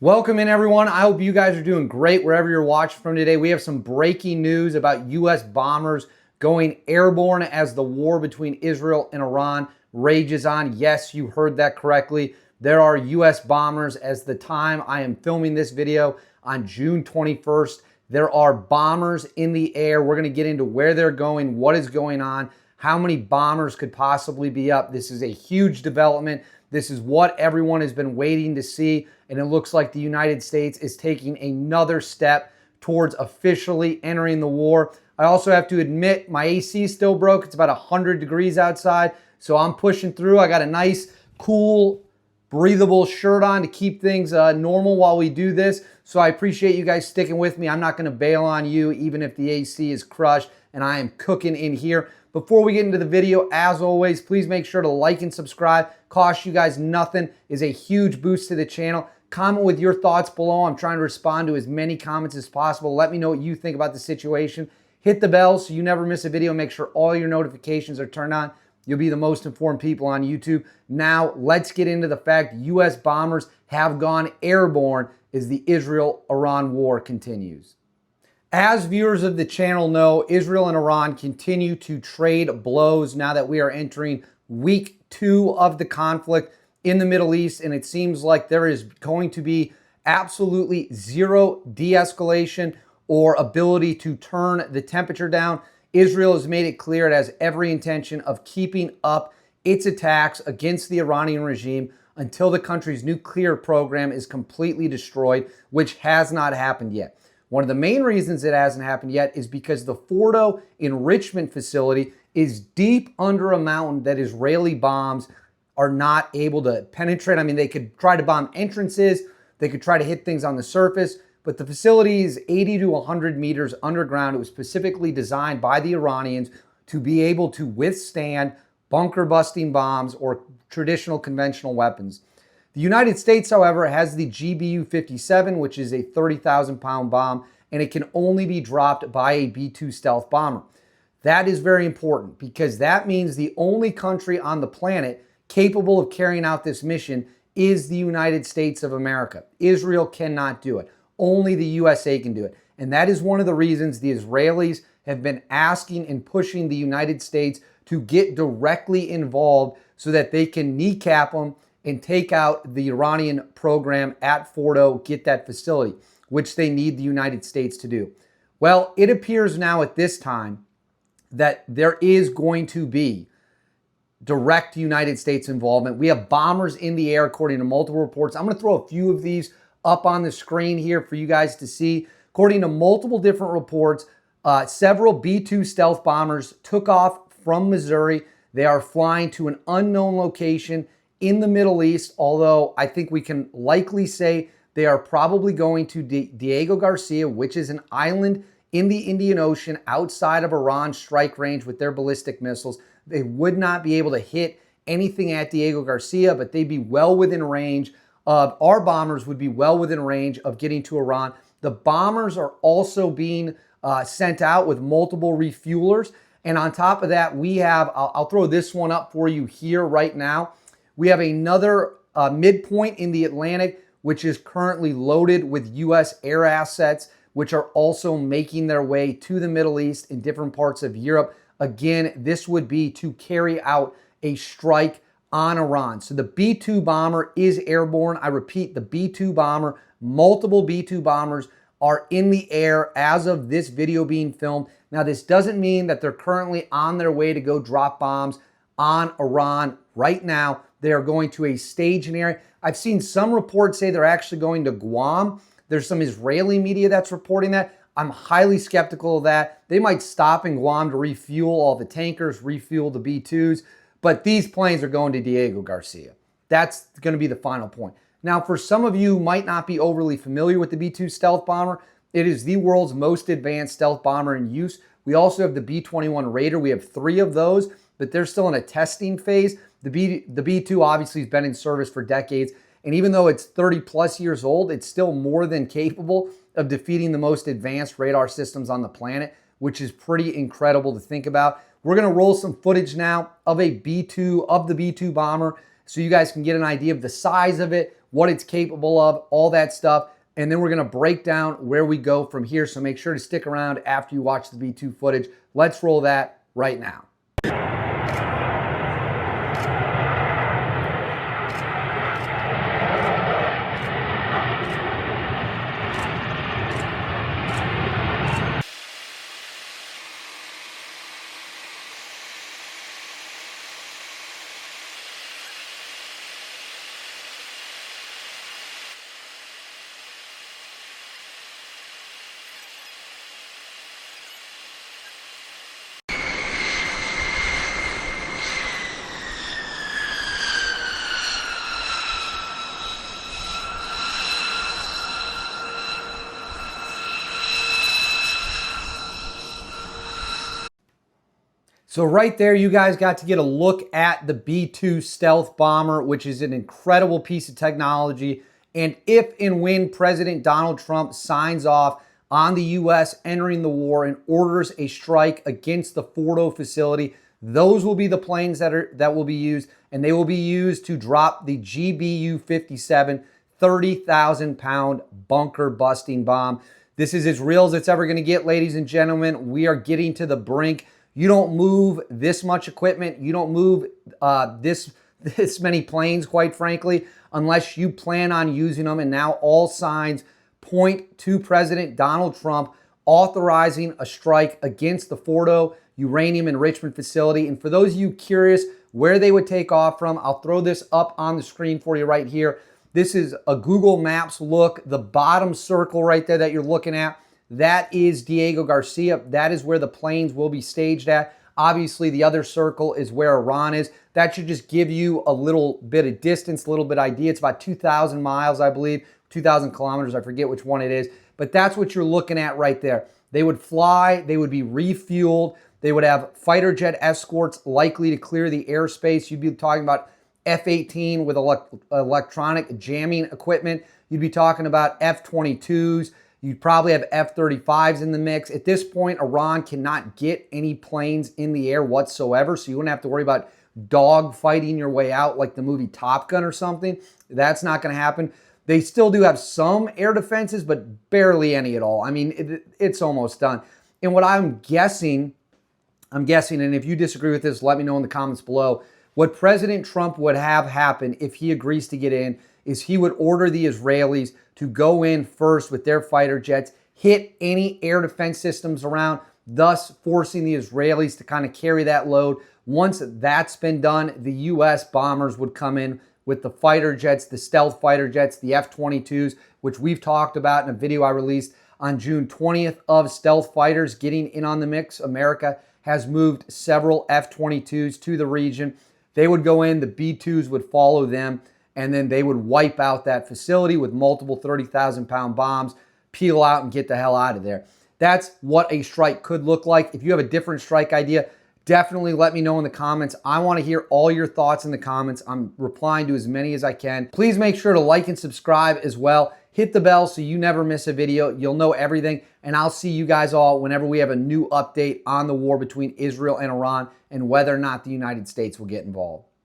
Welcome in, everyone. I hope you guys are doing great wherever you're watching from today. We have some breaking news about U.S. bombers going airborne as the war between Israel and Iran rages on. Yes, you heard that correctly. There are U.S. bombers as the time I am filming this video on June 21st. There are bombers in the air. We're going to get into where they're going, what is going on, how many bombers could possibly be up. This is a huge development. This is what everyone has been waiting to see, and it looks like the United States is taking another step towards officially entering the war. I also have to admit my AC is still broke. It's about 100 degrees outside, so I'm pushing through. I got a nice, cool, breathable shirt on to keep things normal while we do this. So I appreciate you guys sticking with me. I'm not going to bail on you even if the AC is crushed and I am cooking in here. Before we get into the video, as always, please make sure to like and subscribe. Costs you guys nothing, is a huge boost to the channel. Comment with your thoughts below. I'm trying to respond to as many comments as possible. Let me know what you think about the situation. Hit the bell so you never miss a video. Make sure all your notifications are turned on. You'll be the most informed people on YouTube. Now, let's get into the fact U.S. bombers have gone airborne as the Israel-Iran war continues. As viewers of the channel know, Israel and Iran continue to trade blows now that we are entering week 2 of the conflict in the Middle East, and it seems like there is going to be absolutely zero de-escalation or ability to turn the temperature down. Israel has made it clear it has every intention of keeping up its attacks against the Iranian regime until the country's nuclear program is completely destroyed, which has not happened yet. One of the main reasons it hasn't happened yet is because the Fordo enrichment facility is deep under a mountain that Israeli bombs are not able to penetrate. I mean, they could try to bomb entrances, they could try to hit things on the surface, but the facility is 80 to 100 meters underground. It was specifically designed by the Iranians to be able to withstand bunker-busting bombs or traditional conventional weapons. The United States, however, has the GBU-57, which is a 30,000-pound bomb, and it can only be dropped by a B-2 stealth bomber. That is very important because that means the only country on the planet capable of carrying out this mission is the United States of America. Israel cannot do it. Only the USA can do it. And that is one of the reasons the Israelis have been asking and pushing the United States to get directly involved so that they can kneecap them and take out the Iranian program at Fordo, get that facility, which they need the United States to do. Well, it appears now at this time that there is going to be direct United States involvement. We have bombers in the air, according to multiple reports. I'm going to throw a few of these up on the screen here for you guys to see. According to multiple different reports, several B-2 stealth bombers took off from Missouri. They are flying to an unknown location in the Middle East, although I think we can likely say they are probably going to Diego Garcia, which is an island in the Indian Ocean outside of Iran's strike range with their ballistic missiles. They would not be able to hit anything at Diego Garcia, but they'd be well within range of, our bombers would be well within range of getting to Iran. The bombers are also being sent out with multiple refuelers. And on top of that, we have, I'll throw this one up for you here right now. We have another midpoint in the Atlantic, which is currently loaded with U.S. air assets, which are also making their way to the Middle East in different parts of Europe. Again, this would be to carry out a strike on Iran. So the B-2 bomber is airborne. I repeat, the B-2 bomber, multiple B-2 bombers are in the air as of this video being filmed. Now, this doesn't mean that they're currently on their way to go drop bombs on Iran right now. They are going to a staging area. I've seen some reports say they're actually going to Guam. There's some Israeli media that's reporting that. I'm highly skeptical of that. They might stop in Guam to refuel all the tankers, refuel the B-2s, but these planes are going to Diego Garcia. That's going to be the final point. Now, for some of you who might not be overly familiar with the B-2 stealth bomber, it is the world's most advanced stealth bomber in use. We also have the B-21 Raider. We have 3 of those, but they're still in a testing phase. The B-2 obviously has been in service for decades, and even though it's 30 plus years old, it's still more than capable of defeating the most advanced radar systems on the planet, which is pretty incredible to think about. We're going to roll some footage now of the B-2 bomber so you guys can get an idea of the size of it, what it's capable of, all that stuff. And then we're going to break down where we go from here. So make sure to stick around after you watch the V2 footage. Let's roll that right now. So right there, you guys got to get a look at the B-2 stealth bomber, which is an incredible piece of technology. And if and when President Donald Trump signs off on the U.S. entering the war and orders a strike against the Fordo facility, those will be the planes that will be used, and they will be used to drop the GBU-57 30,000-pound bunker-busting bomb. This is as real as it's ever going to get, ladies and gentlemen. We are getting to the brink. You don't move this much equipment. You don't move this many planes, quite frankly, unless you plan on using them. And now all signs point to President Donald Trump authorizing a strike against the Fordo uranium enrichment facility. And for those of you curious where they would take off from, I'll throw this up on the screen for you right here. This is a Google Maps look. The bottom circle right there that you're looking at, that is Diego Garcia. That is where the planes will be staged at. Obviously, the other circle is where Iran is. That should just give you a little bit of distance, a little bit of idea. It's about 2,000 miles, I believe, 2,000 kilometers. I forget which one it is. But that's what you're looking at right there. They would fly. They would be refueled. They would have fighter jet escorts likely to clear the airspace. You'd be talking about F-18 with electronic jamming equipment. You'd be talking about F-22s. You'd probably have F-35s in the mix. At this point, Iran cannot get any planes in the air whatsoever, so you wouldn't have to worry about dog fighting your way out like the movie Top Gun or something. That's not going to happen. They still do have some air defenses, but barely any at all. I mean, it's almost done. And what I'm guessing, and if you disagree with this, let me know in the comments below, what President Trump would have happen if he agrees to get in is he would order the Israelis to go in first with their fighter jets, hit any air defense systems around, thus forcing the Israelis to kind of carry that load. Once that's been done, the U.S. bombers would come in with the fighter jets, the stealth fighter jets, the F-22s, which we've talked about in a video I released on June 20th of stealth fighters getting in on the mix. America has moved several F-22s to the region. They would go in, the B-2s would follow them, and then they would wipe out that facility with multiple 30,000-pound bombs, peel out, and get the hell out of there. That's what a strike could look like. If you have a different strike idea, definitely let me know in the comments. I want to hear all your thoughts in the comments. I'm replying to as many as I can. Please make sure to like and subscribe as well. Hit the bell so you never miss a video. You'll know everything, and I'll see you guys all whenever we have a new update on the war between Israel and Iran and whether or not the United States will get involved.